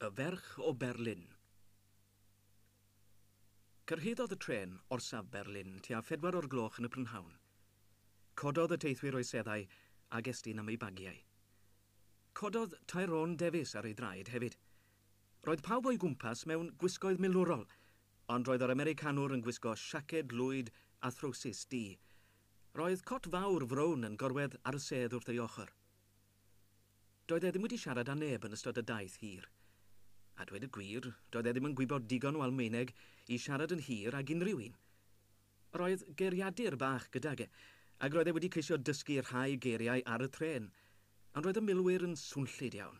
Y ferch o Berlin. Cyrhaeddodd y tren orsaf Berlin tua 4 o'r gloch yn y prynhawn. Cododd y teithwyr o'i seddau a gestyn am ei bagiau. Cododd Tyrone Davies ar ei draed hefyd. Roedd pawb o'i gwmpas mewn gwisgoedd milwrol, ond roedd yr Americanwr yn gwisgo siaced lwyd athrosis du. Roedd cot fawr frown yn gorwedd ar y sedd wrth ei ochr. Doedd e ddim wedi siarad â neb yn ystod y daith hir. A dweud y gwir, doedd e ddim yn gwybod digon o Almaeneg i siarad yn hir ag unrhyw un. Roedd geiriadur bach gydag e, ac roedd e wedi ceisio dysgu rhai geiriau ar y tren, ond roedd y milwyr yn swnllid iawn.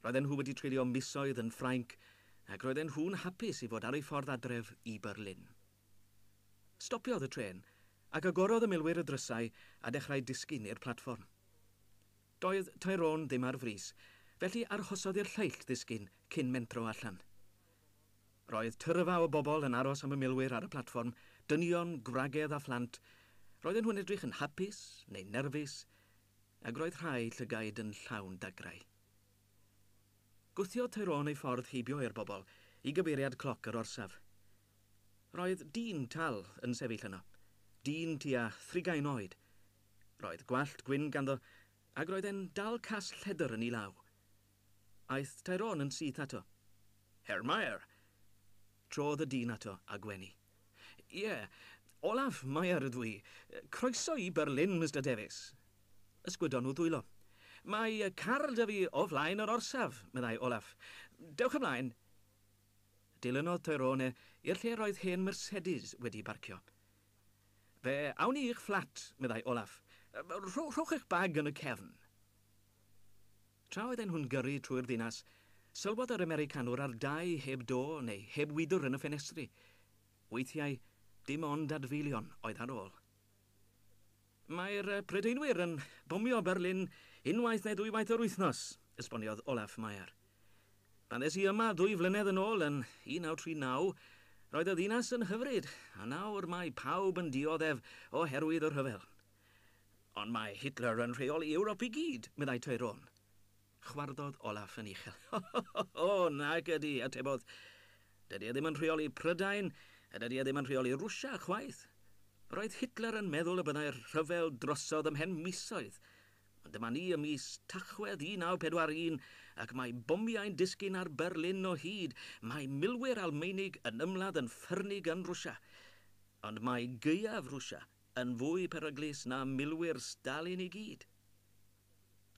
Roedden nhw wedi treulio misoedd yn Ffrainc, ac roedden nhw'n hapus i fod ar ei ffordd adref i Berlin. Stopiodd y tren, ac agorodd y milwyr y drysau a dechrau disgyn i'r platfform. Doedd Tyrone ddim ar frys, felly arhosodd i'r lleill ddisgyn cyn mentro allan. Roedd tyrfa o bobl yn aros am y milwyr ar y platfform, dynion, gwragedd a phlant. Roedden nhw'n edrych yn hapus neu nerfus, ac roedd rhai llygaid yn llawn dagrau. Gwthiodd Tyrone ei ffordd heibio i'r bobl i gyfeiriad cloc yr orsaf. Roedd dyn tal yn sefyll yno, dyn tua 30 oed. Roedd gwallt gwyn ganddo, ac roedd e'n dal cas lledr yn ei law. Aeth Tyrone yn syth ato. Herr Meyer. Trodd y dyn ato a gwenu. Ie, Olaf Meyer ydw i. Croeso i Berlin, Mr Davies. Ysgwydon nhw ddwylo. Mae car dy fi o flaen yr orsaf, meddai Olaf. Dewch ymlaen. Dilynodd Tyrone i'r lle roedd hen Mercedes wedi barcio. Fe awn i i'ch fflat, meddai Olaf. Rhowch eich bag yn y cefn. Tra oedd nhw'n gyrru trwy'r ddinas, sylwodd yr Americanwr ar dau heb do neu heb wydr yn y ffenestri. Weithiau, dim ond adfeilion oedd ar ôl. Mae'r Prydeinwyr yn bomio Berlin unwaith neu ddwywaith yr wythnos, esboniodd Olaf Meyer. Bandes i yma 2 flynedd yn ôl yn 1939, roedd y ddinas yn hyfryd, a nawr mae pawb yn dioddef oherwydd yr rhyfel. Ond mae Hitler yn rheoli Ewrop i gyd, meddai Tyrone. Chwarddodd Olaf yn uchel. O, nag ydi, atebodd. Dydy e ddim yn rheoli Prydain, a dydy e ddim yn rheoli Rwsia chwaith. Roedd Hitler yn meddwl y byddai'r rhyfel drosodd ymhen misoedd. Ond dyma ni y mis Tachwedd 1941, ac mae bomiau'n disgyn ar Berlin o hyd. Mae milwyr Almeinig yn ymladd yn ffyrnig yn Rwsia. Ond mae gaeaf Rwsia yn fwy peryglus na milwyr Stalin i gyd.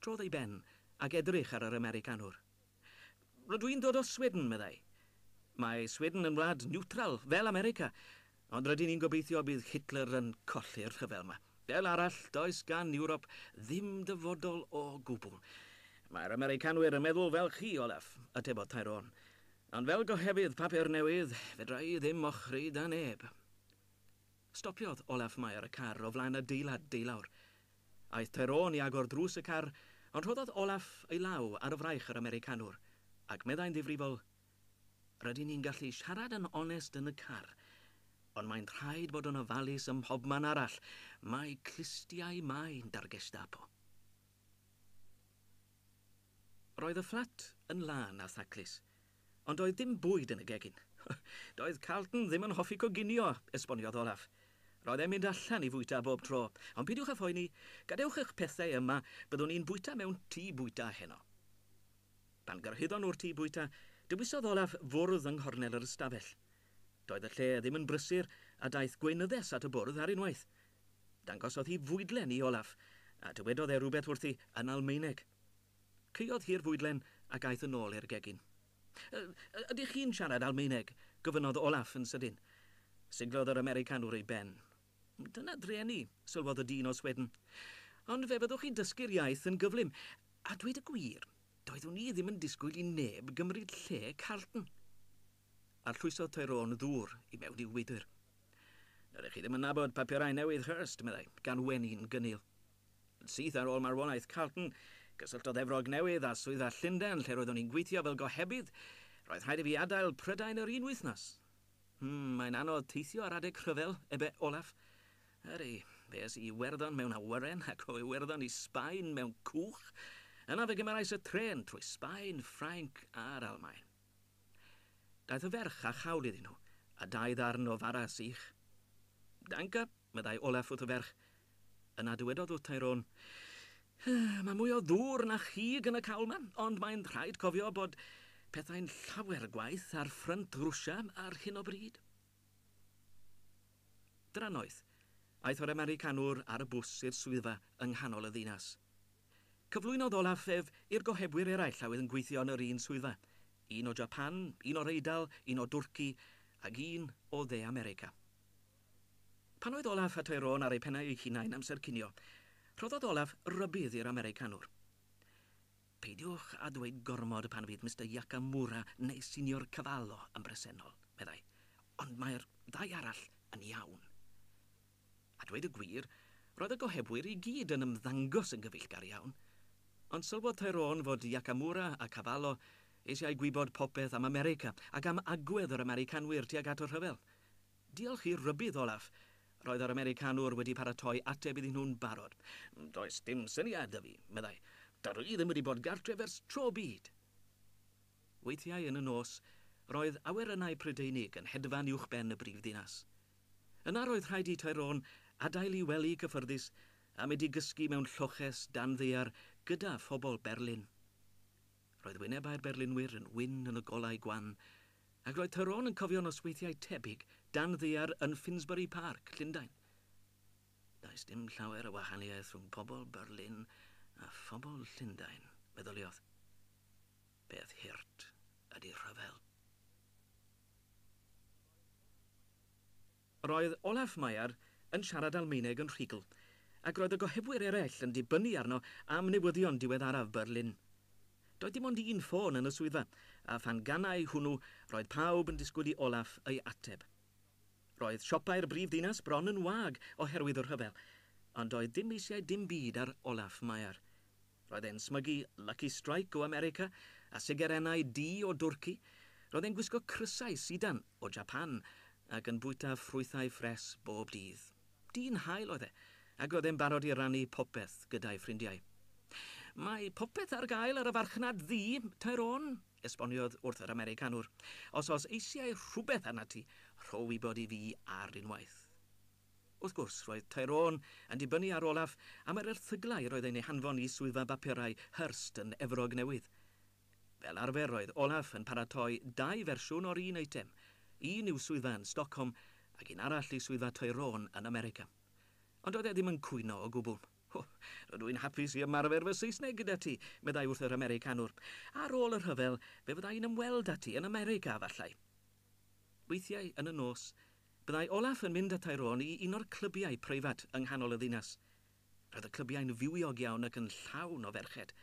Trodd ei ben ac edrych ar yr Americanwr. Rydw i'n dod o Sweden, meddai. Mae Sweden yn wlad niwtral, fel America, ond rydyn ni'n gobeithio bydd Hitler yn colli'r rhyfel yma. Fel arall, does gan Ewrop ddim dyfodol o gwbl. Mae'r Americanwyr yn meddwl fel chi, Olaf, atebodd Tyrone. Ond fel gohebydd papur newydd, fedra i ddim ochri da neb. Stopiodd Olaf Meyer y car o flaen y deilawr. Aeth Tyrone i agor drws y car, ond rhoddodd Olaf ei law ar y fraich yr Americanwr, ac meddai'n ddifrifol, rydyn ni'n gallu siarad yn onest yn y car, ond mae'n rhaid bod yn ofalus ym mhobman arall. Mae clistiau maen dar Gestapo. Roedd y fflat yn lan a thaclus, ond doedd dim bwyd yn y gegin. Doedd Carlton ddim yn hoffi coginio, esboniodd Olaf. Roedd e'n mynd allan i fwyta bob tro, ond pidiwch â phoeni, gadewch eich pethau yma, byddwn ni'n bwyta mewn tŷ bwyta heno. Pan gyrhaeddon nhw'r tŷ bwyta, dywisodd Olaf fwrdd yng nghornel yr ystafell. Doedd y lle ddim yn brysur a daeth gweinyddes at y bwrdd ar unwaith. Dangosodd hi fwydlen i Olaf, a dywedodd e rhywbeth wrthi yn Almaeneg. Ceuodd hi'r fwydlen ac aeth yn ôl i'r gegin. Ydych chi'n siarad Almaeneg? Gofynodd Olaf yn sydyn. Siglodd yr Americanwr ei ben. Dyna dreni, sylwodd y dyn o Sweden. Ond fe byddwch chi'n dysgu'r iaith yn gyflym. A dweud y gwir, doeddwn ni ddim yn disgwyl i neb gymryd lle Carlton. Arllwysodd Tyrone ddŵr i mewn i wydr. Rydych chi ddim yn nabod papurau newydd Hurst, meddai, gan wenu'n gynnil. Syth ar ôl marwolaeth Carlton, gysyltodd Efrog newydd a swyddfa Llundain lle roeddwn ni'n gweithio fel gohebydd. Roedd rhaid i fi adael Prydain yr un wythnos. Mae'n anodd teithio ar adeg rhyfel, ebe Olaf. Ydy, fes i Iwerddon mewn awyren ac o Iwerddon i Sbaen mewn cwch, Yna fe gymerais y tren trwy Sbaen, Ffrainc a'r Almaen. Daeth y ferch a chawl iddyn nhw, a 2 ddarn o fara sych. Danca, meddai Olaf wrth y ferch. Yna dywedodd wrth Tyrone, mae mwy o ddŵr na chig yn y cawl man, ond mae'n rhaid cofio bod pethau'n llawer gwaith ar ffrynt Rwsia ar hyn o bryd. Drannoeth, aeth o'r Americanwr ar y bws i'r swyddfa yng nghanol y ddinas. Cyflwynodd Olaf ef i'r gohebwyr eraill a oedd yn gweithio yn yr un swyddfa. Un o Japan, un o Eidal, un o Dwrci, ac un o dde America. Pan oedd Olaf a Tyrone ar eu pennau eu hunain amser cinio, rhoddodd Olaf rybydd i'r Americanwr. Peidiwch a dweud gormod pan fydd Mr. Yacamura neu Senior Cavallo yn bresennol, meddai, ond mae'r 2 arall yn iawn. A dweud y gwir, roedd y gohebwyr i gyd yn ymddangos yn gyfeillgar iawn, ond sylwodd Tyrone fod Yacamura a Cavallo eisiau gwybod popeth am America ac am agwedd yr Americanwyr tuag at yr rhyfel. Diolch i'r rybydd Olaf, roedd yr Americanwr wedi paratoi ateb iddyn nhw'n barod. Does dim syniad â fi, meddai. Dydw i ddim wedi bod gartref ers tro byd. Weithiau yn y nos, roedd awyrennau Prydeinig yn hedfan uwchben y brifddinas. Yna roedd rhaid i Tyrone adael i wely cyffyrddus a mynd i gysgu mewn lloches dan ddaear gyda phobl Berlin. Roedd wynebau'r Berlinwyr yn wyn yn y golau gwan, ac roedd Tyrone yn cofio nosweithiau tebyg dan ddaear yn Finsbury Park, Llundain. Does dim llawer o wahaniaeth rhwng pobl Berlin a phobl Llundain, meddyliodd. Beth hirt ydy rhyfel. Roedd Olaf Maiar yn siarad Almaeneg yn rhugl, ac roedd y gohebwyr eraill yn dibynnu arno am newyddion diweddaraf Berlin. Doedd dim ond un ffôn yn y swyddfa, a phan gannau hwnnw, roedd pawb yn disgwyl i Olaf ei ateb. Roedd siopau'r brifddinas bron yn wag oherwydd yr rhyfel, ond doedd dim eisiau dim byd ar Olaf Maiar. Roedd e'n smygu Lucky Strike o America a sigarennau D o Dwrci. Roedd e'n gwisgo crysau sidan o Japan ac yn bwyta ffrwythau ffres bob dydd. Dyn hael oedd e, ac oedd e'n barod i rannu popeth gyda'i ffrindiau. Mae popeth ar gael ar y farchnad ddi, Tyrone, esboniodd wrth yr Americanwr. Os eisiau rhywbeth arna ti, rho wybod i fi ar unwaith. Wrth gwrs, roedd Tyrone yn dibynnu ar Olaf am yr erthyglau roedd ein hanfon i swyddfa bapurau Hearst yn Efrog Newydd. Fel arfer roedd Olaf yn paratoi 2 fersiwn o'r un eitem, un i'w swyddfa yn Stockholm ac un arall i swyddfa Tyrone yn America. Ond oedd e ddim yn cwyno o gwbl. Rydw i'n hapus i ymarfer fy Saesneg gyda ti, meddai wrth yr Americanwr. Ar ôl y rhyfel, fe fyddai'n ymweld â ti yn America, fallai. Weithiau yn y nos, byddai Olaf yn mynd â Tyrone i un o'r clybiau preifat yng nghanol y ddinas. Roedd y clybiau'n fywiog iawn ac yn llawn o ferched.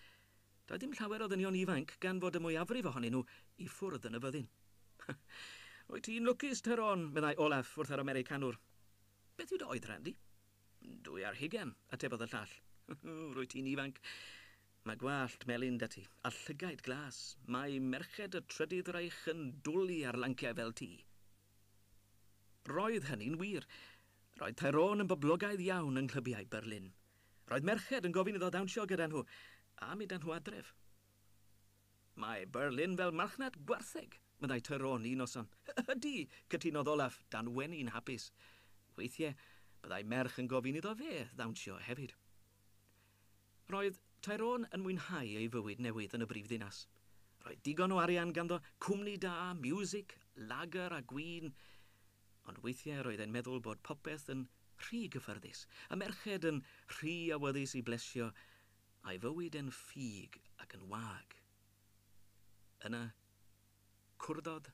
Doedd dim llawer o ddynion ifanc gan fod y mwyafrif ohonyn nhw i ffwrdd yn y fyddin. Wyt ti'n lwcus, Tyrone, meddai Olaf wrth yr Americanwr. Beth yw dy oedran di? 2 ar 20, atebodd y llall. Rwyt ti'n ifanc. Mae gwallt melyn da ti, a llygaid glas. Mae merched y trydydd reich yn dwlu ar lanciau fel ti. Roedd hynny'n wir. Roedd Tyrone yn boblogaidd iawn yng nghlbyau Berlin. Roedd merched yn gofyn iddo ddawnsio gyda nhw, a mynd â nhw adref. Mae Berlin fel marchnad gwartheg, meddai Tyrone un noson. Ydy, cytunodd Olaf dan wenu'n hapus. Weithiau, byddai merch yn gofyn iddo fe ddawnsio hefyd. Roedd Tyrone yn mwynhau ei fywyd newydd yn y brifddinas. Roedd digon o arian ganddo cwmni da, music, lager a gwin, ond weithiau roedd e'n meddwl bod popeth yn rhy gyffyrddus, y merched yn rhy awyddus i blesio, a'i fywyd yn ffug ac yn wag. Yna, cwrddodd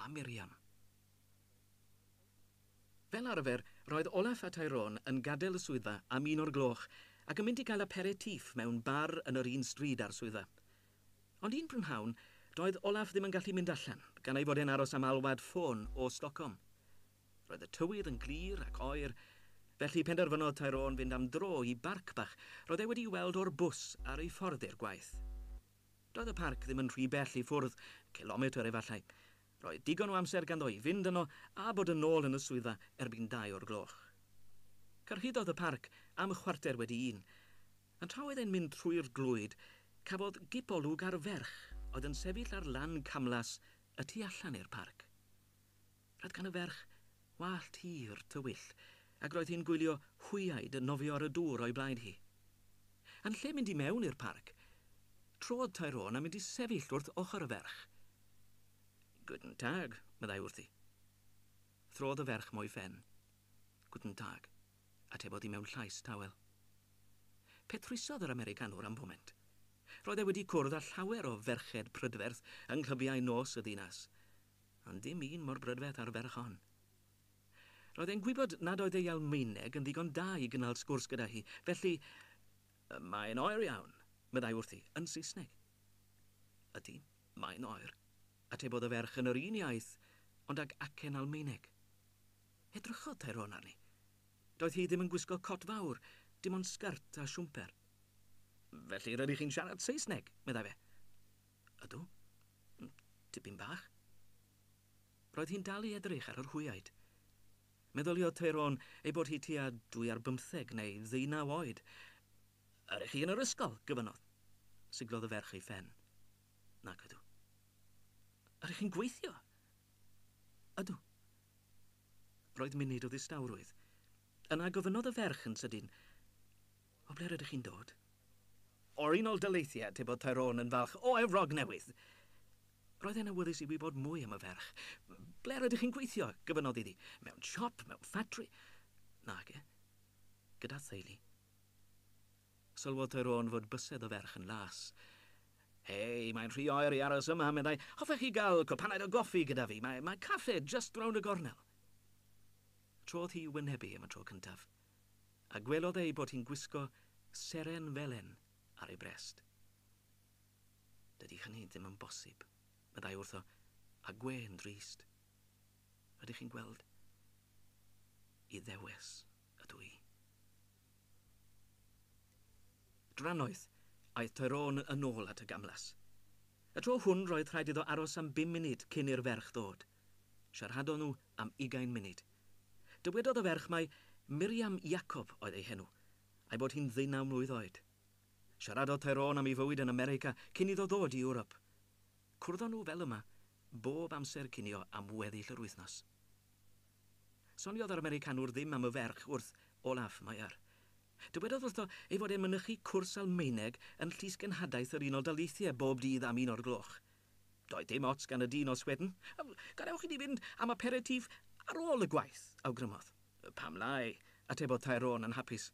a Miriam. Fel arfer, roedd Olaf a Tyrone yn gadael y swyddfa am 1 o'r gloch ac yn mynd i gael aperitif mewn bar yn yr un stryd ar swyddfa. Ond un prynhawn, doedd Olaf ddim yn gallu mynd allan, gan ei fod e'n aros am alwad ffôn o Stockholm. Roedd y tywydd yn glir ac oer, felly penderfynodd Tyrone fynd am dro i barc bach roedd e wedi weld o'r bws ar ei ffordd i'r gwaith. Doedd y parc ddim yn rhy bell i ffwrdd, kilometr efallai. Roedd digon o amser ganddo i fynd yno a bod yn ôl yn y swyddfa erbyn 2 o'r gloch. Cyrhaeddodd y parc am 1/4 wedi 1, a tra oedd e'n mynd trwy'r glwyd, Cafodd gipolwg ar ferch oedd yn sefyll ar lan camlas y tu allan i'r parc. Roedd gan y ferch wallt hir tywyll, ac roedd hi'n gwylio hwyaid yn nofio ar y dŵr o'i blaen hi. Yn lle mynd i mewn i'r parc, trodd Tyrone a mynd i sefyll wrth ochr y ferch. Guten tag, meddai wrthi. Throdd y ferch mwy ffen. Guten tag, atebodd i mewn llais tawel. Petrusodd yr Americanwr am foment. Roedd e wedi cwrdd â llawer o ferched prydferth yng nglybiau nos y ddinas, ond dim un mor brydferth ar ferch hon. Roedd e'n gwybod nad oedd ei Almaeneg yn ddigon da i gynnal sgwrs gyda hi, felly, mae'n oer iawn, meddai wrthi, yn Saesneg. Ydy, mae'n oer, atebodd y ferch yn yr un iaith, ond ag acen Almaeneg. Edrychodd Tyrone arni. Doedd hi ddim yn gwisgo cot fawr, dim ond sgart a siwmper. Felly rydych chi'n siarad Saesneg, meddai fe. Ydw, tipyn bach. Roedd hi'n dal i edrych ar yr hwyaid. Meddyliodd Tyrone ei bod hi tua 2 ar 15 neu 19 oed. Ydych chi yn yr ysgol, gyfynodd. Siglodd y ferch ei ffen. Nac ydw. Ydych chi'n gweithio? Ydw. Roedd munud o ddistawrwydd. Yna gofynodd y ferch yn sydyn. O ble rydych chi'n dod? O'r unol daleithiau, tebodd Tyrone yn falch. O Efrog Newydd. Roedd e'n awyddus i wybod mwy am y ferch. Ble rydych chi'n gweithio? Gyfynodd iddi. Mewn siop, mewn ffatri. Nag e. Gyda theulu. Sylwodd Tyrone fod bysedd y ferch yn las. Hei, mae'n rhy oer i aros yma, meddai. Hoffech chi gael cwpaned o goffi gyda fi? Mae caffe just round y gornel. Trodd hi wynebu am y tro cyntaf, a gwelodd ei bod hi'n gwisgo seren felen ar ei brest. Dydy hynny ddim yn bosib, meddai wrtho, a gwe'n drist. Ydych chi'n gweld? I ddewis ydw i. Drannoedd, aeth Tyrone yn ôl at y gamlas. Y tro hwn roedd rhaid iddo aros am 5 munud cyn i'r ferch ddod. Siarhadodd nhw am 20 munud. Dywedodd y ferch mai Miriam Jacob oedd ei henw, a'i bod hi'n 19 mlwydd oed. Siaradodd Tyrone am ei fywyd yn America cyn iddo ddod i Ewrop. Cwrdon nhw fel yma bob amser cinio am weddill yr wythnos. Soniodd yr Americanwr ddim am y ferch wrth Olaf Meier. Dywedodd wrtho ei fod e'n mynychu cwrs Almaeneg yn llys genhadaeth yr Unol Daleithiau bob dydd am 1 o'r gloch. Doedd dim ots gan y dyn os wedyn. Gadewch i ni fynd am aperitif ar ôl y gwaith, awgrymodd. Pam lai, atebodd Tyrone yn hapus.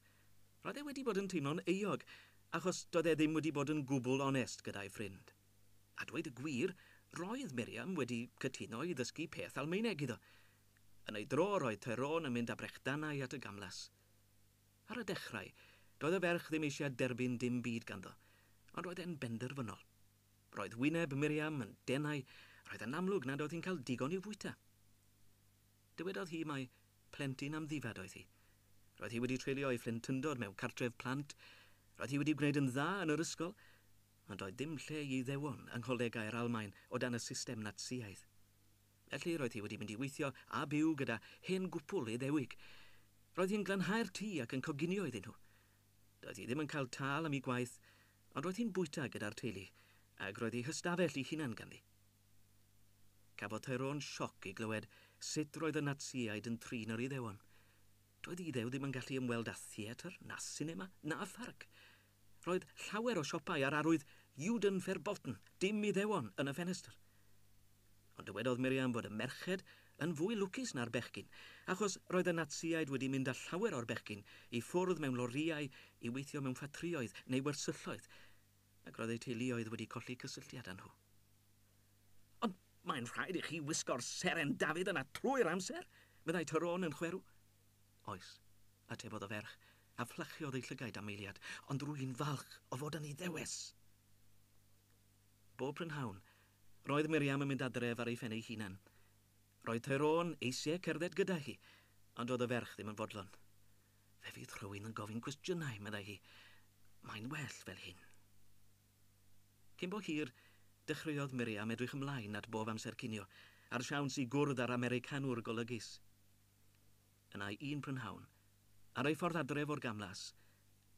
Roedd e wedi bod yn teimlo'n euog, achos doedd e ddim wedi bod yn gwbl onest gyda'i ffrind. A dweud y gwir, roedd Miriam wedi cytuno i ddysgu peth Almaeneg iddo. Yn ei dro roedd Tyrone yn mynd â brechdanau at y gamlas. Ar y dechrau, doedd y ferch ddim eisiau derbyn dim byd ganddo, ond roedd e'n benderfynol. Roedd wyneb Miriam yn denau, roedd yn amlwg nad oedd hi'n cael digon i'w fwyta. Dywedodd hi mai plentyn am ddifad oedd hi. Roedd hi wedi treulio ei phlentyndod mewn cartref plant, roedd hi wedi gwneud yn dda yn yr ysgol, ond doedd dim lle i ddewon yng ngholegau'r Almaen o dan y system Natsiaidd. Felly roedd hi wedi mynd i weithio a byw gyda hen gwpl Iddewig. Roedd hi'n glanhau'r tŷ ac yn coginio iddyn nhw. Doedd hi ddim yn cael tâl am ei gwaith, ond roedd hi'n bwyta gyda'r teulu, ac roedd hi hystafell ei hunan ganddi. Cafodd Tyrone sioc i glywed sut roedd y Natsiaid yn trin yr Iddewon. Doedd Iddew ddim yn gallu ymweld â theatr, na sinema, na pharc. Roedd llawer o siopau ar arwydd Juden verboten, dim Iddewon yn y ffenestr. Ond dywedodd Miriam bod y merched yn fwy lwcus na'r bechgyn, achos roedd y Natsiaid wedi mynd â llawer o'r bechgyn i ffwrdd mewn loriau i weithio mewn ffatrïoedd neu wersylloedd, ac roedd eu teuluoedd wedi colli cysylltiad â nhw. Ond mae'n rhaid i chi wisgo'r seren Dafydd yna trwy'r amser, meddai Tyrone yn chwerw. Oes, atebodd y ferch, a fflachiodd ei llygaid am eiliad, ond rwy'n falch o fod yn ei ddewis. Bob prynhawn, roedd Miriam yn mynd adref ar ei phen ei hunan. Roedd Tyrone eisiau cerdded gyda hi, ond oedd y ferch ddim yn fodlon. Fe fydd rhywun yn gofyn cwestiynau, meddai hi. Mae'n well fel hyn. Cyn bo hir, dechreuodd Miriam edrych ymlaen at bob amser cinio, a'r siawns i gwrdd ar Americanwr golygus. Yna un prynhawn, ar ei ffordd adref o'r gamlas,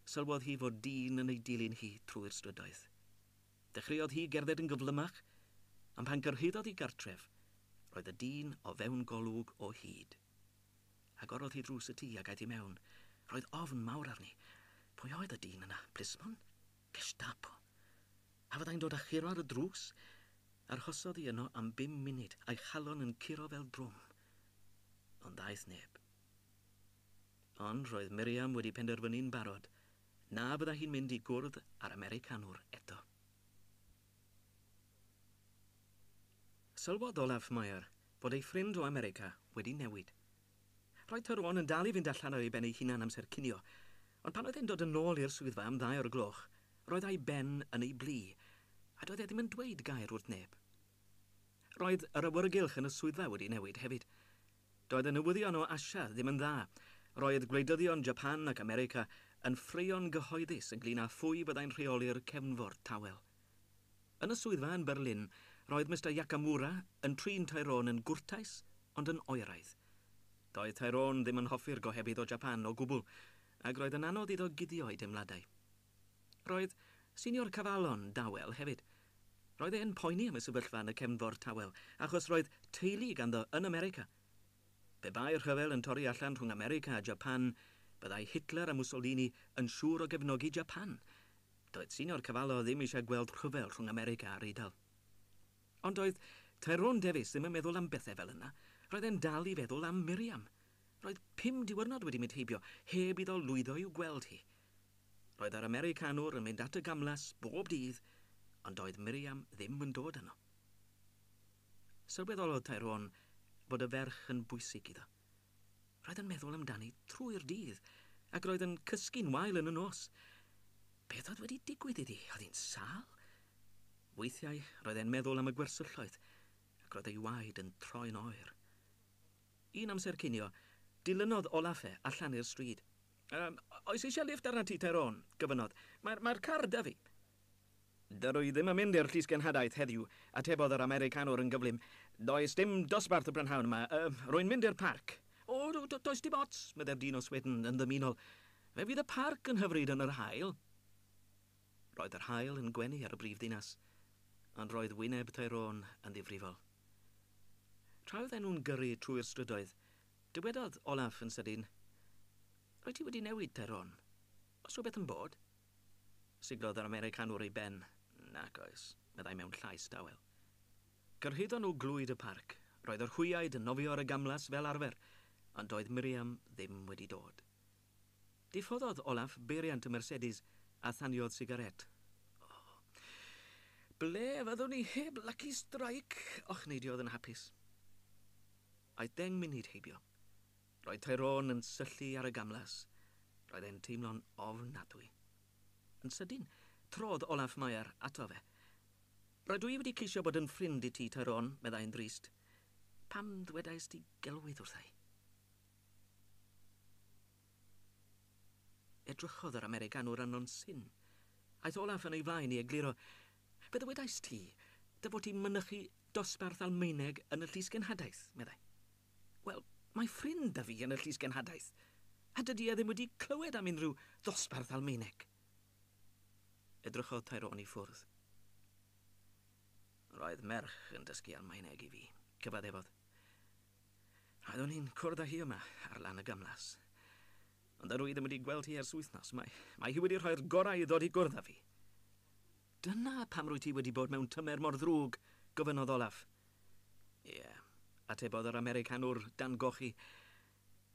sylwodd hi fod dyn yn ei dilyn hi trwy'r strydoedd. Dechreuodd hi gerdded yn gyflymach, am pan gyrhaeddodd hi gartref, roedd y dyn o fewn golwg o hyd. Agorodd hi drws y tŷ a gaeth hi mewn. Roedd ofn mawr arni. Pwy oedd y dyn yna? Plismon? Gestapo. A fyddai'n dod â chiro ar y drws? Arhosodd hi yno am 5 munud a'i chalon yn curo fel drwm. Ond daeth neb. Ond roedd Miriam wedi penderfynu'n barod na bydda hi'n mynd i gwrdd ar Americanwr eto. Sylwodd Olaf Meyer fod ei ffrind o America wedi newid. Roedd Tyrone yn dal i fynd allan o'i ben ei hunan amser cinio, ond pan oedd e'n dod yn ôl i'r swyddfa am 2 o'r gloch, roedd ei ben yn ei blu, a doedd e ddim yn dweud gair wrth neb. Roedd yr awyrgylch yn y swyddfa wedi newid hefyd. Doedd y newyddion o Asia ddim yn dda. Roedd gwleidyddion Japan ac America yn ffraeon gyhoeddus ynglŷn â phwy byddai'n rheoli'r cefnfor tawel. Yn y swyddfa yn Berlin, roedd Mr Yakamura yn trin Tyrone yn gwrtais, ond yn oeraidd. Doedd Tyrone ddim yn hoffi'r gohebydd o Japan o gwbl, ac roedd yn anodd iddo guddio ei deimladau. Roedd Senior Cafalon dawel hefyd. Roedd e'n poeni am y sefyllfa yn y cefnfor tawel, achos roedd teulu ganddo yn America. Pe bai'r rhyfel yn torri allan rhwng America a Japan, byddai Hitler a Mussolini yn siŵr o gefnogi Japan. Doedd Senior Cafalo ddim eisiau gweld rhyfel rhwng America a'r Eidal. Ond doedd Tyrone Davies ddim yn meddwl am bethau fel yna. Roedd e'n dal i feddwl am Miriam. Roedd 5 diwrnod wedi mynd heibio, heb iddo lwyddo i'w gweld hi. Roedd yr Americanwr yn mynd at y gamlas bob dydd, ond doedd Miriam ddim yn dod yno. Sylweddolodd Tyrone bod y ferch yn bwysig iddo. Roedd yn meddwl amdani trwy'r dydd, ac roedd yn cysgu'n wael yn y nos. Beth oedd wedi digwydd iddi? Oedd hi'n sâl? Weithiau, roedd e'n meddwl am y gwersylloedd, ac roedd ei waed yn troi'n oer. Un amser cinio, dilynodd Olaf allan i'r stryd. Oes eisiau lift arna ti, Tyrone? Gyfynodd. Mae'r car da fi. Dyrw i ddim yn mynd i'r llysgenhadaeth heddiw, atebodd yr Americanwr yn gyflym. Does dim dosbarth y brynhawn yma. Rwy'n mynd i'r parc. O, does dim ots, meddai'r dyn o Sweden yn ddymunol. Fe fydd y parc yn hyfryd yn yr haul. Roedd yr haul yn gwenu ar y brifddinas, ond roedd wyneb Tyrone yn ddifrifol. Tra oedd nhw'n gyrru trwy'r strydoedd, dywedodd Olaf yn sydyn, "Roedd ti wedi newid, Tyrone? Os rhywbeth yn bod?" Siglodd yr Americanwr ei ben. Nac oes, meddai mewn llais dawel. Gyrhaeddon nhw glwyd y parc. Roedd yr hwyaid yn nofio ar y gamlas fel arfer, ond doedd Miriam ddim wedi dod. Diffoddodd Olaf beiriant y Mercedes a thaniodd sigaret. Ble fyddwn ni heb Lucky Strike? Och, neidiodd yn hapus. Aeth 10 munud heibio. Roedd Tyrone yn syllu ar y gamlas. Roedd e'n teimlo'n ofnadwy. Yn sydyn, trodd Olaf Meyer ato fe. Rydw i wedi ceisio bod yn ffrind i ti, Tyrone, meddai'n drist. Pam ddwedais ti gelwydd wrthai? Edrychodd yr Americanwr yn syn. Aeth Olaf yn ei flaen i egluro. Be ddwedais ti? Dy fod ti'n mynychu dosbarth Almaeneg yn y llysgenhadaeth, meddai. Wel, mae ffrind da fi yn y llysgenhadaeth, a dydy e ddim wedi clywed am unrhyw ddosbarth Almaeneg. Edrychodd Tyrone i ffwrdd. Roedd merch yn dysgu Almaeneg i fi, cyfaddefodd. Roeddwn i'n cwrdd â hi yma ar lan y gamlas. Ond dydw i ddim wedi gweld hi ers wythnos. Mae hi wedi rhoi'r gorau i ddod i gwrdd â fi. Dyna pam rwy ti wedi bod mewn tymer mor ddrwg, gofynodd Olaf. Ie, atebodd yr Americanwr dan gochi.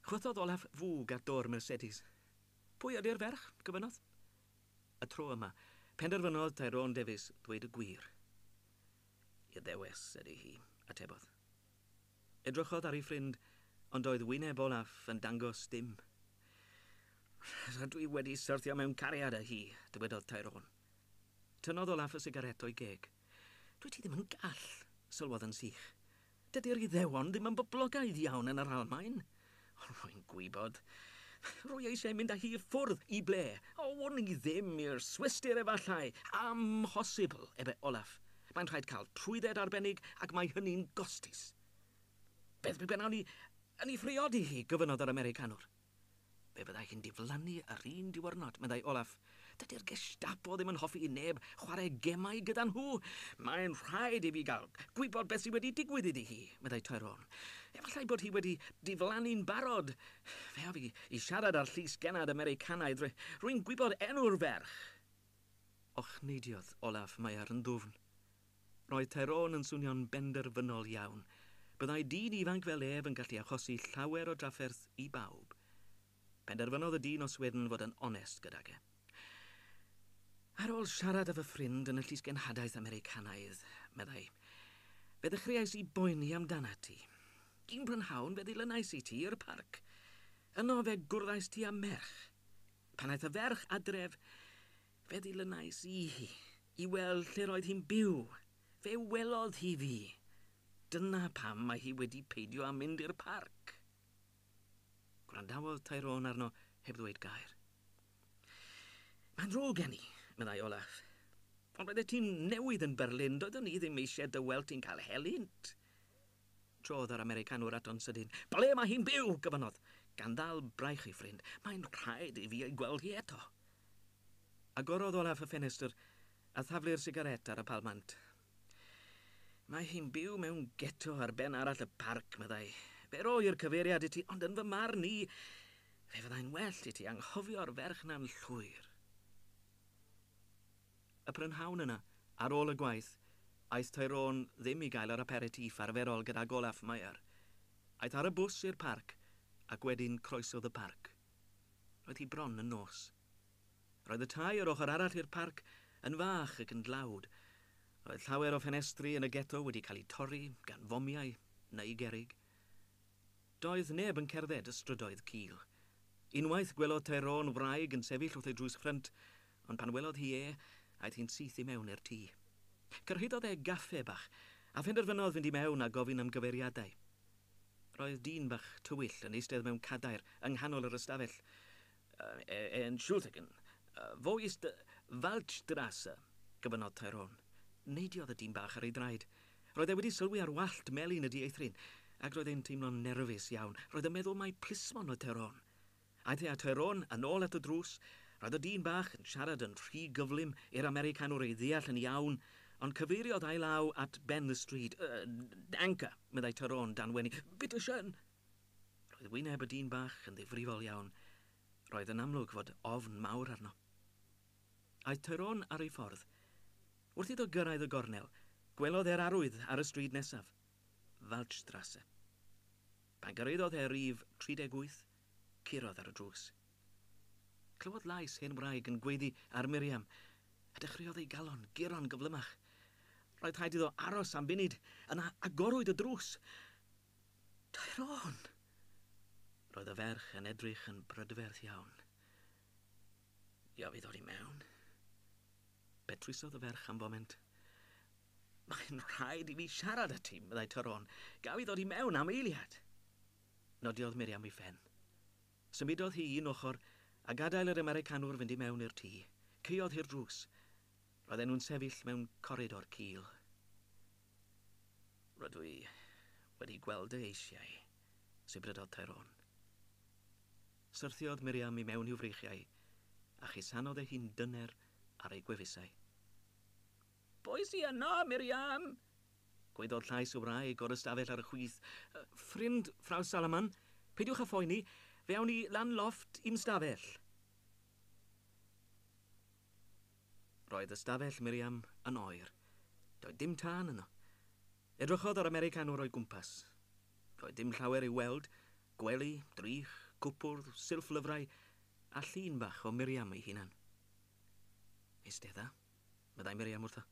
Chwythodd Olaf fwg at dor Mercedes. Pwy ydy'r ferch, gofynodd? Y tro yma, penderfynodd Tyrone Davies dweud y gwir. I ddewis ydy hi, atebodd. Edrychodd ar ei ffrind, ond oedd wyneb Olaf yn dangos dim. Rydw i wedi syrthio mewn cariad â hi, dywedodd Tyrone. Tynnodd Olaf y sigaret o'i geg. Dwi ti ddim yn gall, sylwodd yn sych. Dydy'r Iddewon ddim yn boblogaidd iawn yn yr Almaen. Rwy'n gwybod. Rwy eisiau mynd â hi ffwrdd i ble. O'n i ddim i'r Swistir efallai. Amhosibl, ebe Olaf. Mae'n rhaid cael trwydded arbennig ac mae hynny'n gostus. Beth bydd benawn ni yn ei phriodi hi, gofynodd yr Americanwr. Fe fyddai hi'n diflannu yr un diwrnod, meddai Olaf. Dydy'r Gestapo ddim yn hoffi I neb chwarae gemau gyda nhw. Mae'n rhaid I fi gael gwybod beth sydd wedi digwydd iddi hi, meddai Tyrone. Efallai bod hi wedi diflannu'n barod. Fe a fi I siarad ar llys genad Americanaidd, rwy'n gwybod enw'r ferch. Och neidiodd Olaf Meier yn ddwfn. Roedd Tyrone yn swnio'n benderfynol iawn. Byddai dyn ifanc fel ef yn gallu achosi llawer o drafferth I bawb. Penderfynodd y dyn o Sweden fod yn onest gydag e. Ar ôl siarad â fy ffrind yn y llys genhadaeth Americanaidd, meddai, fe ddechreuais I boeni amdana ti. Un prynhawn fe ddilynais I ti i'r parc. Yno fe gwrddais ti am merch. Pan aeth y ferch adref, fe ddilynais I weld lle roedd hi'n byw. Fe welodd hi fi. Dyna pam mae hi wedi peidio am mynd i'r parc. Gwrandawodd Tyrone arno heb ddweud gair. Mae'n drwg gen I, meddai Olaf. Ond roeddet ti'n newydd yn Berlin, doeddwn I ddim eisiau dy weld ti'n cael helynt. Trodd yr Americanwr ato'n sydyn. Ble mae hi'n byw, gyfanodd. Gan ddal braich I ffrind, mae'n rhaid I fi ei gweld hi eto. Agorodd Olaf y ffenestr a thaflu'r sigaret ar y palmant. Mae hi'n byw mewn geto ar ben arall y parc, meddai. Fe roi'r cyfeiriad I ti, ond yn fy marn I, fe fyddai'n well I ti anghofio'r ferch na'n llwyr. Y prynhawn yna, ar ôl y gwaith, aeth Tyrone ddim I gael yr aperitif arferol gyda Olaf Meier. Aeth ar y bws i'r parc, ac wedyn croesodd y parc. Roedd hi bron yn nos. Roedd y tai o'r ochr arall i'r parc yn fach ac yn dlawd. Roedd llawer o ffenestri yn y geto wedi cael eu torri gan fomiau neu gerig. Doedd neb yn cerdded y strydoedd cil. Unwaith gwelodd Tyrone wraig yn sefyll wrth ei drws ffrynt, ond pan welodd hi aeth hi'n syth I mewn i'r tŷ. Cyrhaeddodd gaffe bach, a phenderfynodd fynd I mewn a gofyn am gyfeiriadau. Roedd dyn bach tywyll yn eistedd mewn cadair yng nghanol yr ystafell. Entschuldigen, wo ist Waldstrasse, gyfynnodd Tyrone. Neidiodd y dyn bach ar ei draed. Roedd wedi sylwi ar wallt melyn y dieithrin, ac roedd e'n teimlo'n nerfus iawn. Roedd yn meddwl mai plismon o Tyrone. Aeth a Tyrone yn ôl at y drws, roedd y dyn bach yn siarad yn rhy gyflym i'r Americanwr ei ddeall yn iawn, ond cyfeiriodd ei law at Ben the Street. Danke, meddai Tyrone dan wenu. Bitte schön. Roedd wyneb y dyn bach yn ddifrifol iawn. Roedd yn amlwg fod ofn mawr arno. Aeth Tyrone ar ei ffordd. Wrth iddo gyrraedd y gornel, gwelodd arwydd ar y stryd nesaf, Waldstrasse. Pan gyrraeddodd rif 38, curodd ar y drws. Clywodd lais hen wraig yn gweiddi ar Miriam, a dechreuodd ei galon guron gyflymach. Roedd rhaid iddo aros am funud, yna agorwyd y drws. Tyrone! Roedd y ferch yn edrych yn brydferth iawn. Ia fi ddod I mewn. Betrusodd y ferch am foment. Mae'n rhaid I fi siarad â ti, meddai Tyrone. Gaw I ddod I mewn am eiliad. Nodiodd Miriam I ffen. Symudodd hi un ochr a gadael yr Americanwr fynd I mewn i'r tŷ. Cuodd hi'r drws. Roedden nhw'n sefyll mewn coridor cil. Rydw I wedi gweld y eisiau, sibrydodd Tyrone. Syrthiodd Miriam I mewn i'w freichiau, a chisanodd ei hi'n dyner ar ei gwefusau. Pwy sy yno, Miriam? Gweiddodd llais o wraig o'r ystafell ar y chwith. Ffrind, Ffraw Salaman, peidiwch â phoeni, fe awn ni lan loft i'n stafell. Roedd ystafell Miriam yn oer. Doedd dim tân yno. Edrychodd yr Americanwr o'i gwmpas. Doedd dim llawer I weld, gwely, drych, cwpwrdd, silfflyfrau, a llun bach o Miriam ei hunan. Eistedda, meddai Miriam wrtho.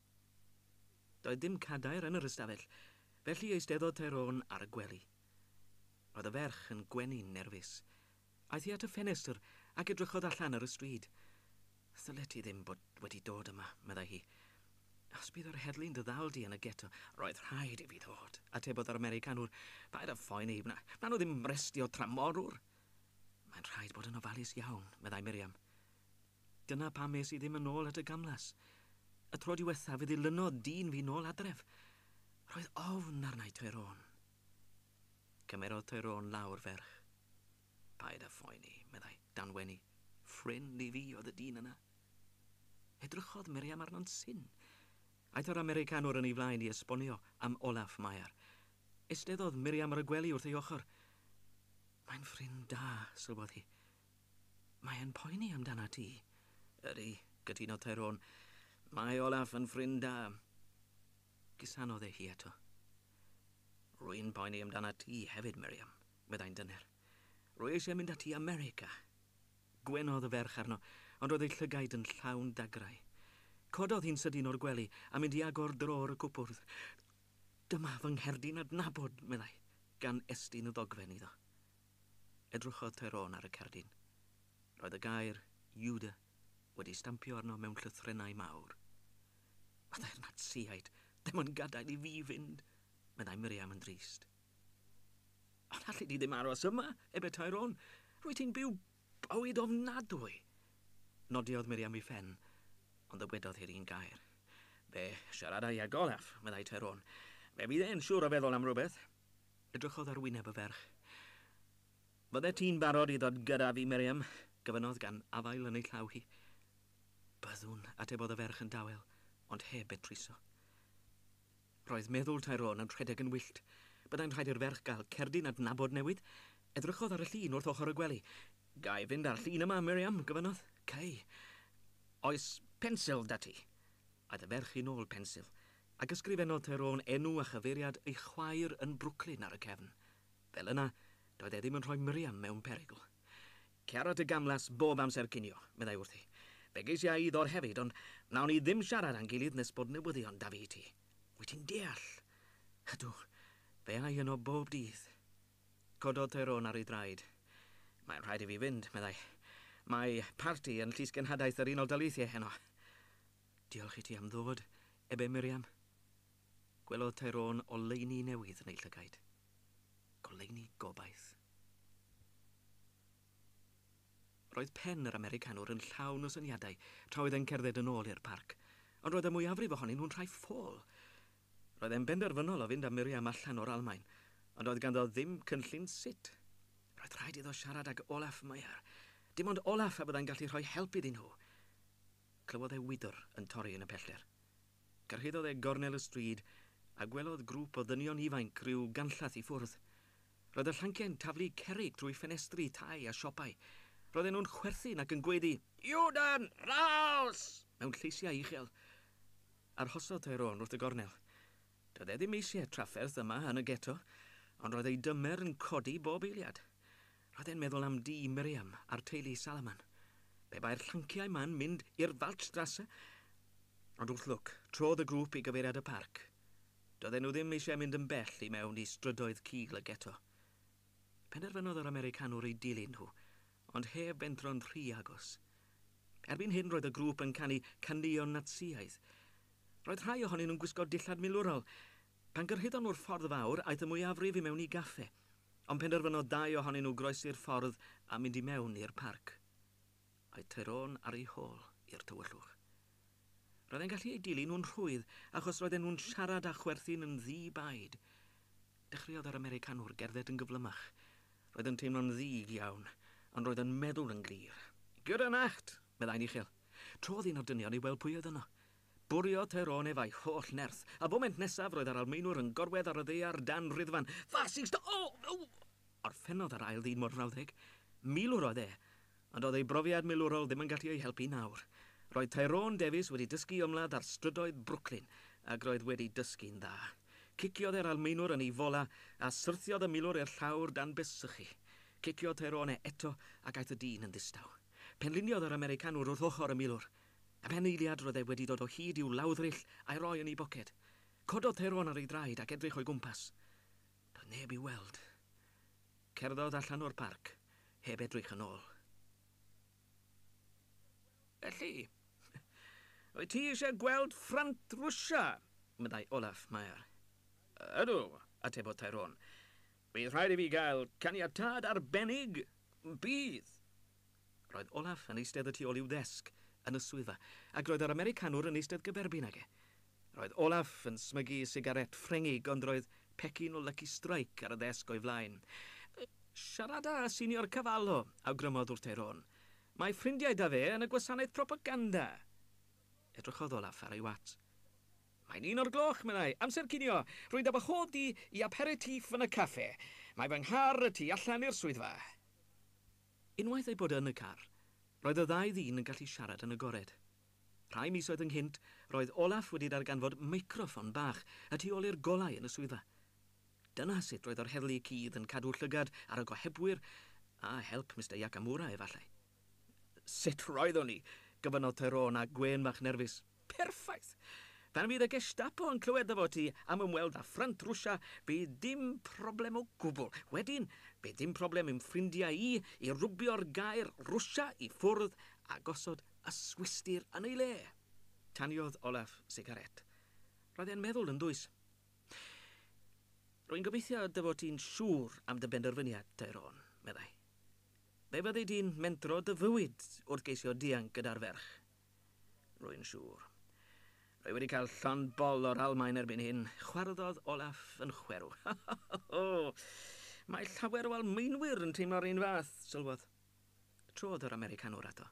Doedd dim cadair yn yr ystafell, felly eisteddodd Tyrone ar y gwely. Roedd y ferch yn gwenu'n nerfus. Aeth hi at y ffenestr ac edrychodd allan ar y stryd. Ddyle ti ddim bod wedi dod yma, meddai hi. Os bydd yr heddlu'n dy ddaldi yn y geto, roedd rhaid I fi ddod, atebodd yr Americanwr. Paid â phoeni, na nhw ddim restio tramorwr. Mae'n rhaid bod yn ofalus iawn, meddai Miriam. Dyna pam es I ddim yn ôl at y gamlas. Y tro diwetha fe ddilynnodd dyn fi nôl adref. Roedd ofn arnau Tyrone. Cymerodd Tyrone lawr ferch. Paid â phoeni, meddai, dan wenu. Ffrind I fi oedd y dyn yna. Edrychodd Miriam arno'n syn. Aeth yr Americanwr yn ei flaen i esbonio am Olaf Maer. Esteddodd Miriam ar y gwely wrth ei ochr. Mae'n ffrind da, sylwodd hi. Mae'n poeni amdana ti. Ydy, gytuno Tyrone. Mae Olaf yn ffrind da. Gusanodd hi eto. Rwy'n poeni amdana ti hefyd, Miriam, meddai'n dyner. Rwy eisiau mynd ati America. Gwenodd y ferch arno, ond roedd ei llygaid yn llawn dagrau. Cododd hi'n sydyn o'r gwely a mynd i agor dro'r y cwpwrdd. Dyma fy ngherdyn adnabod, meddai, gan estyn y ddogfen iddo. Edrychodd Tyrone ar y cerdyn. Roedd y gair Iwda wedi stampio arno mewn llythrennau mawr. Byddai'r Natsiaid ddim yn gadael i fi fynd, meddai Miriam yn drist. Ond allu di ddim aros yma, ebe Tyrone. Rwy ti'n byw bywyd ofnadwy. Nodiodd Miriam i ffen, ond ddywedodd hi'r un gair. Be, siaradau ag Olaf, meddai Tyrone. Fe bydd e'n siŵr o feddwl am rhywbeth. Edrychodd ar wyneb y ferch. Bydde ti'n barod i ddod gyda fi, Miriam, gyfynodd gan afael yn ei llaw hi. Byddwn, atebodd y ferch yn dawel, ond heb betriso. Roedd meddwl Tyrone yn rhedeg yn wyllt. Byddai'n rhaid i'r ferch gael cerdyn adnabod newydd. Edrychodd ar y llun wrth ochr y gwely. Gai fynd ar llun yma, Miriam, gyfynodd. Cei. Oes pensil da ti? Aeth y ferch i nôl pensil, ac ysgrifennodd Tyrone enw a chyfeiriad ei chwaer yn Brooklyn ar y cefn. Fel yna, doedd e ddim yn rhoi Miriam mewn perygl. Cerad y gamlas bob amser cinio, meddai wrthi. Fe geisiau i ddod hefyd, ond wnawn ni ddim siarad a'n gilydd nes bod newyddion da fi ti. Wyt ti'n deall? Ydw, fe ai yno bob dydd. Cododd Tyrone ar ei draed. Mae'n rhaid i fi fynd, meddai. Mae parti yn llys genhadaeth yr Unol Daleithiau heno. Diolch i ti am ddod, ebe Miriam. Gwelodd Tyrone o leini newydd yn ei llygaid. Goleini gobaith. Roedd pen yr Americanwr yn llawn o syniadau tra oedd e'n cerdded yn ôl i'r parc, ond roedd y mwyafrif ohonyn nhw'n rhai ffôl. Roedd e'n benderfynol o fynd â Miriam allan o'r Almaen, ond oedd ganddo ddim cynllun sut. Roedd rhaid iddo siarad ag Olaf Maer. Dim ond Olaf a byddai'n gallu rhoi help iddyn nhw. Clywodd e wydr yn torri yn y pellter. Gyrhaeddodd e gornel y stryd a gwelodd grŵp o ddynion ifanc rhyw ganllath i ffwrdd. Roedd y llanciau'n taflu cerig drwy ffenestri tai a siopau. Roedden nhw'n chwerthin ac yn gweddi, Iwdan, raws! Mewn lleisiau uchel. Arhosodd Tyrone wrth y gornel. Doedd e ddim eisiau trafferth yma yn y geto, ond roedd ei dymer yn codi bob eiliad. Roedd e'n meddwl am di Miriam a'r teulu Salaman. Be bai'r llanciau ma'n mynd i'r Falchstrasse? Ond wrth lwc, trodd y grŵp i gyfeiriad y parc. Doedden nhw ddim eisiau mynd yn bell i mewn i strydoedd cil y geto. Penderfynodd yr Americanwr ei dilyn nhw, ond heb bentro'n rhy agos. Erbyn hyn roedd y grŵp yn canu caneuon Natsiaidd. Roedd rhai ohonyn nhw'n gwisgo dillad milwrol. Pan gyrhaeddon nhw'r ffordd fawr, aeth y mwyafrif i mewn i gaffe, ond penderfynodd 2 ohonyn nhw groesi'r ffordd a mynd i mewn i'r parc. Aeth Tyrone ar ei hôl i'r tywyllwch. Roedd e'n gallu ei dilyn nhw'n rhwydd, achos roedden nhw'n siarad a chwerthin yn ddi-baid. Dechreuodd yr Americanwr gerdded yn gyflymach. Roedd yn teimlo'n ddig iawn, ond roedd yn meddwl yn glir. Gyda nacht, meddai'n uchel. Trodd un o'r dynion i weld pwy oedd yno. Bwrio Tyrone efo'i holl nerth, a foment nesaf roedd yr Almaenwr yn gorwedd ar y ddaear dan ryddfan. Fasig Orffennodd yr ail ddyn mor frawddeg. Milwr oedd e, ond oedd ei brofiad milwrol ddim yn gallu ei helpu nawr. Roedd Tyrone Davies wedi dysgu ymladd ar strydoedd Brooklyn, ac roedd wedi dysgu'n dda. Ciciodd yr Almaenwr yn ei fola, a syrthiodd y milwr i'r llawr dan bysychu. Ciciodd Tyrone eto, ac aeth y dyn yn ddistaw. Penliniodd yr Americanwr wrth ochr y milwr. A pen eiliad roedd e wedi dod o hyd i'w lawddryll a'i roi yn ei boced. Cododd Tyrone ar ei draed ac edrych o'i gwmpas. Doedd neb i weld. Cerddodd allan o'r parc, heb edrych yn ôl. Felly, wyt ti eisiau gweld ffrant Rwsia? Meddai Olaf Maer. Ydw, atebodd Tyrone. Bydd rhaid i fi gael caniatad arbennig. Bydd. Roedd Olaf yn eistedd y tu ôl i'w ddesg yn y swyddfa, ac roedd yr Americanwr yn eistedd gyferbyn ag e. Roedd Olaf yn smygu sigaret ffrengig, ond roedd pecyn o Lucky Strike ar y ddesg o'i flaen. Siarada â Senior Cavallo, awgrymodd wrth Tyrone. Mae ffrindiau da fe yn y gwasanaeth propaganda. Edrychodd Olaf ar ei wat. Mae'n 1 o'r gloch, meddai. Amser cinio. Rwy'n dab hob di I aperitif yn y caffe. Mae fy nghar y tu allan i'r swyddfa. Unwaith ei bod yn y car, roedd y ddau ddyn yn gallu siarad yn agored. Rhai misoedd ynghynt, roedd Olaf wedi darganfod meicroffon bach y tu ôl i'r golau yn y swyddfa. Dyna sut roedd o'r heddlu cudd yn cadw llygad ar y gohebwyr a help Mr Yakamura efallai. Sut roeddwn ni, gyfynodd Tyrone a gwen bach nerfus. Perffaith! Pan fydd y Gestapo yn clywed efo ti am ymweld â ffrynt Rwsia, bydd dim problem o gwbl. Wedyn, bydd dim problem yn ffrindiau I rwbio'r gair Rwsia I ffwrdd a gosod y swistir yn ei le. Taniodd Olaf sigaret. Roedd e'n meddwl yn dwys. Rwy'n gobeithio dyfod ti'n siŵr am dy benderfyniad, Tyrone, meddai. Fe fyddi di'n mentro dy fywyd wrth geisio dianc gyda'r ferch. Rwy'n siŵr. Rwy wedi cael llon bol o'r Almaen erbyn hyn, chwarddodd Olaf yn chwerw. Mae llawer o Almaenwyr yn teimlo'r un fath, sylwodd. Trodd yr Americanwr ato.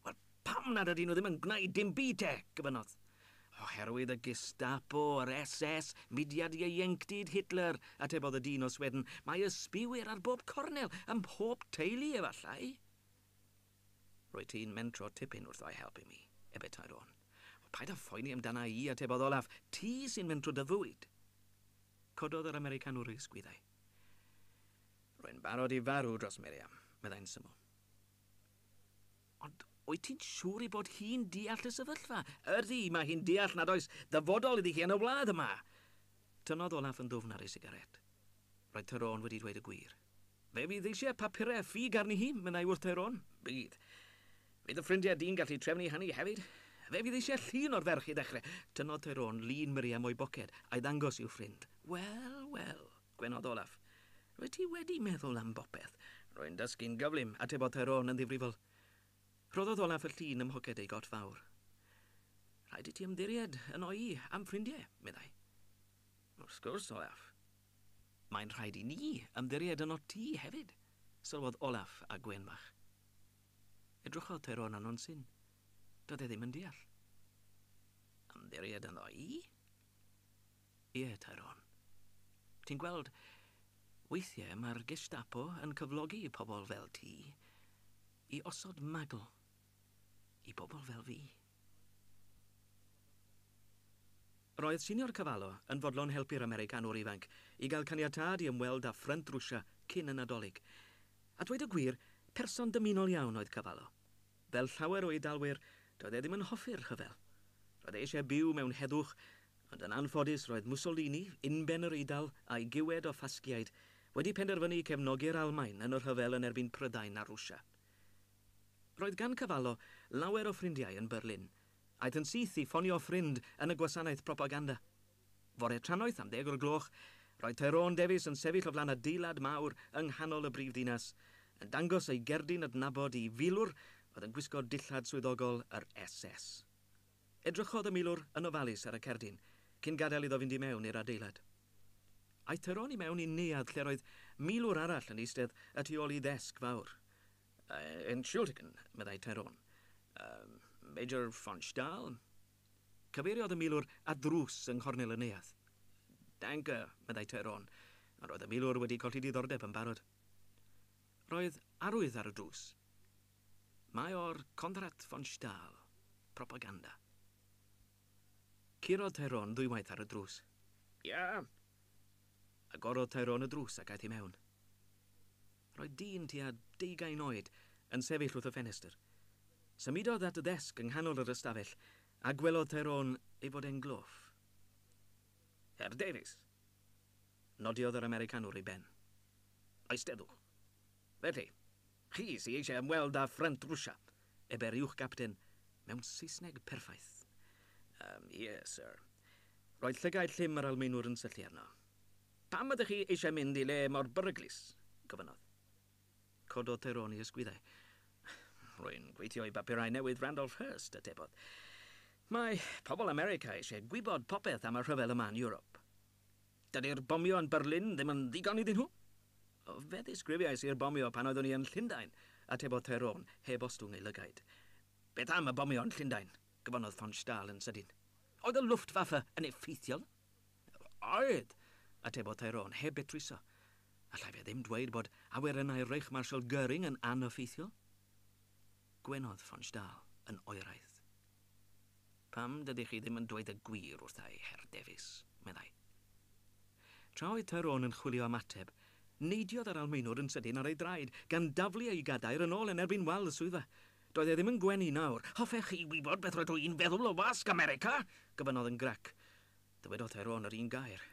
Wel, pam nad ydyn nhw ddim yn gwneud dim byd te, gyfynodd. Oherwydd y Gestapo, yr SS, mudiad ieuenctid Hitler, atebodd y dyn o Sweden. Mae ysbiwyr ar bob cornel, ym mhob teulu efallai. Rwy ti'n mentro tipyn wrth o'i helpu mi, ebe Tyrone. Paid â phoeni amdana I, atebodd Olaf. Ti sy'n mentro dy fywyd. Cododd yr Americanwr I ysgwyddau. Rwy'n barod I farw dros Miriam, meddai'n syml. Ond wyt ti'n siŵr I bod hi'n deall y sefyllfa? Ydy, mae hi'n deall nad oes ddyfodol iddi hi yn y wlad yma. Tynnodd Olaf yn ddwfn ar ei sigaret. Roedd Tyrone wedi dweud y gwir. Fe fydd eisiau papurau ffug arni hi, meddai wrth Tyrone. Bydd. Fydd y ffrindiau di'n gallu trefnu hynny hefyd. Fe fydd eisiau llun o'r ferch I ddechrau. Tynnodd Tyrone lun Miriam o'i boced a'i ddangos i'w ffrind. Wel, gwenodd Olaf. Rwy ti wedi meddwl am bopeth. Rwy'n dysgu'n gyflym, atebodd Tyrone yn ddifrifol. Rhoddodd Olaf y llun ym mhoced ei got fawr. Rhaid I ti ymddiried yn o'i am ffrindiau, meddai. Wrth gwrs, Olaf. Mae'n rhaid I ni ymddiried yn o ti hefyd, sylwodd Olaf a gwen bach. Edrychodd Tyrone anon syn. Doedd e ddim yn deall. Ymddiried yn o'i? Ie, Tyrone. Ti'n gweld, weithiau mae'r Gestapo yn cyflogi pobl fel ti I osod magl I bobl fel fi. Roedd Senior Cavallo yn fodlon helpu'r Americanwr ifanc I gael caniatad I ymweld â ffrynt Rwsia cyn y Nadolig. A dweud y gwir, person dymunol iawn oedd Cavallo. Fel llawer o Eidalwyr, doedd e ddim yn hoffi'r rhyfel. Roedd e eisiau byw mewn heddwch, ond yn anffodus roedd Mussolini, unben yr Eidal a'i giwed o ffasgiaid, wedi penderfynu cefnogi'r Almaen yn yr rhyfel yn erbyn Prydain a Rwsia. Roedd gan Cavallo lawer o ffrindiau yn Berlin, aeth yn syth I ffonio ffrind yn y gwasanaeth propaganda. Fore tranoeth am 10 o'r gloch, roedd Tyrone Davies yn sefyll o flaen adeilad mawr yng nghanol y brifddinas, yn dangos ei gerdyn adnabod I filwr oedd yn gwisgo dillad swyddogol yr SS. Edrychodd y milwr yn ofalus ar y cerdyn, cyn gadael iddo fynd I mewn i'r adeilad. Aeth Tyrone I mewn I neuad lle roedd milwr arall yn eistedd y tu ôl I ddesg fawr. Entschuldigen, meddai Tyrone. Major von Stahl. Cyfeiriodd y milwr a drws yng nghornel y neuadd. Danke, meddai Tyrone, a roedd y milwr wedi colli diddordeb yn barod. Roedd arwydd ar y drws. Mae o'r Conrad von Stahl, propaganda. Curodd Tyrone ddwywaith ar y drws. Ia. Agorodd Tyrone y drws ac aeth I mewn. Roedd dyn tua 20 oed yn sefyll wrth y ffenestr. Symudodd at y ddesg yng nghanol yr ystafell a gwelodd Tyrone ei fod e'n gloff. Herr Davies. Nodiodd yr Americanwr I ben. Eisteddwch. Felly, chi sy eisiau ymweld â ffrynt Rwsia, eber uwch gapten mewn Saesneg perffaith. Yes, sir. Roedd llygaid llym yr Almaenwr yn syllu arno. Pam ydych chi eisiau mynd I le mor byryglis, gyfynodd. Cododd Tyrone I ysgwyddau. Rwy'n gweithio I bapurau newydd Randolph Hearst, atebodd. Mae pobl America eisiau gwybod popeth am y rhyfel yma yn Ewrop. Dydy'r bomio yn Berlin ddim yn ddigon iddyn nhw? Fe ddisgrifiais i'r bomio pan oeddwn I yn Llundain, atebodd Tyrone, heb ostwng ei lygaid. Beth am y bomio yn Llundain? gyfanodd Ferch yn sydyn. Oedd y Luftwaffe yn effeithiol? Oedd, atebodd Eynon, heb betruso. Allai fe ddim dweud bod awyrennau Reich Marshal Göring yn aneffeithiol? Gwenodd Ferch yn oeraidd. Pam dydych chi ddim yn dweud y gwir wrthai, Herr Davies, meddai. Tra oedd Eynon yn chwilio am ateb, neidiodd yr Almaenwr yn sydyn ar ei draed, gan daflu ei gadair yn ôl yn erbyn wal y swyddfa. Doedd e ddim yn gwenu nawr. Hoffech chi wybod beth rydw i'n feddwl o wasg America? Gyfanodd yn grac. Dywedodd Eynon yr un gair.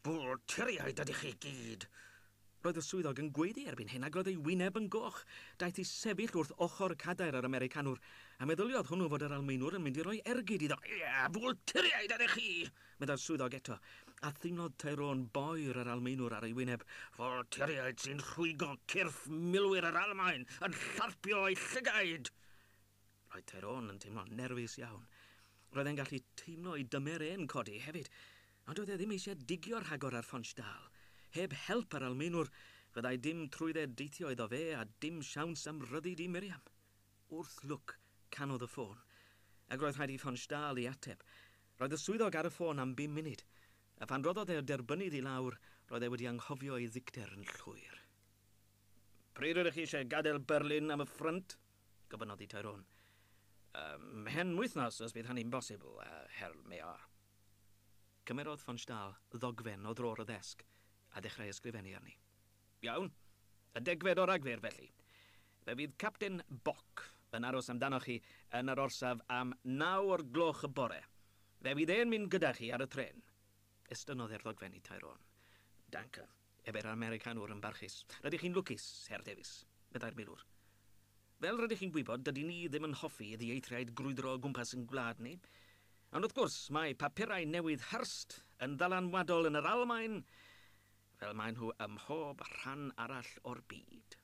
Bwlturiaid ydych chi gyd. Roedd y swyddog yn gweiddi erbyn hyn ac roedd ei wyneb yn goch. Daeth i sefyll wrth ochr cadair yr Americanwr, a meddyliodd hwnnw fod yr Almaenwr yn mynd i roi ergyd iddo. Ia, bwlturiaid ydych chi, medda'r swyddog eto, a thimlodd Eynon boer yr Almaenwr ar ei wyneb. Bwlturiaid sy'n rhwygo cyrff milwyr yr Almaen yn llarpio ei llygaid. Roedd Eynon yn teimlo nerfus iawn. Roedd e'n gallu teimlo ei dymer e'n codi hefyd, ond oedd e ddim eisiau digio rhagor ar Ferch. Heb help yr Almaenwr, fyddai dim trwydde deithio iddo fe a dim siawns am ryddid i Miriam. Wrth lwc canodd y ffôn, ac roedd rhaid i Ferch i ateb. Roedd y swyddog ar y ffôn am 5 munud, a pan roddodd e'r derbynydd i lawr, roedd e wedi anghofio ei ddicter yn llwyr. Pryd ydych chi eisiau gadael Berlin am y ffrynt? Gyfanodd i Eynon. Hen wythnos os bydd hynny'n bosibl, Herr Mayor. Cymerodd Ferch ddogfen o dror y ddesg a dechrau ysgrifennu arni. Iawn, y 10 o Ragfyr felly. Fe fydd Capten Boc yn aros amdanoch chi yn yr orsaf am 9 o'r gloch y bore. Fe fydd e'n mynd gyda chi ar y tren. Estynodd ddogfen i Eynon. Danke, ebe'r Americanwr yn barchus. Rydych chi'n lwcus, Herr Davies, meddai'r milwr. Fel rydych chi'n gwybod, dydyn ni ddim yn hoffi ddieithriaid grwydro o gwmpas yn gwlad ni. Ond wrth gwrs, mae papurau newydd hyrst yn ddalanwadol yn yr Almaen, fel maen nhw ym mhob rhan arall o'r byd.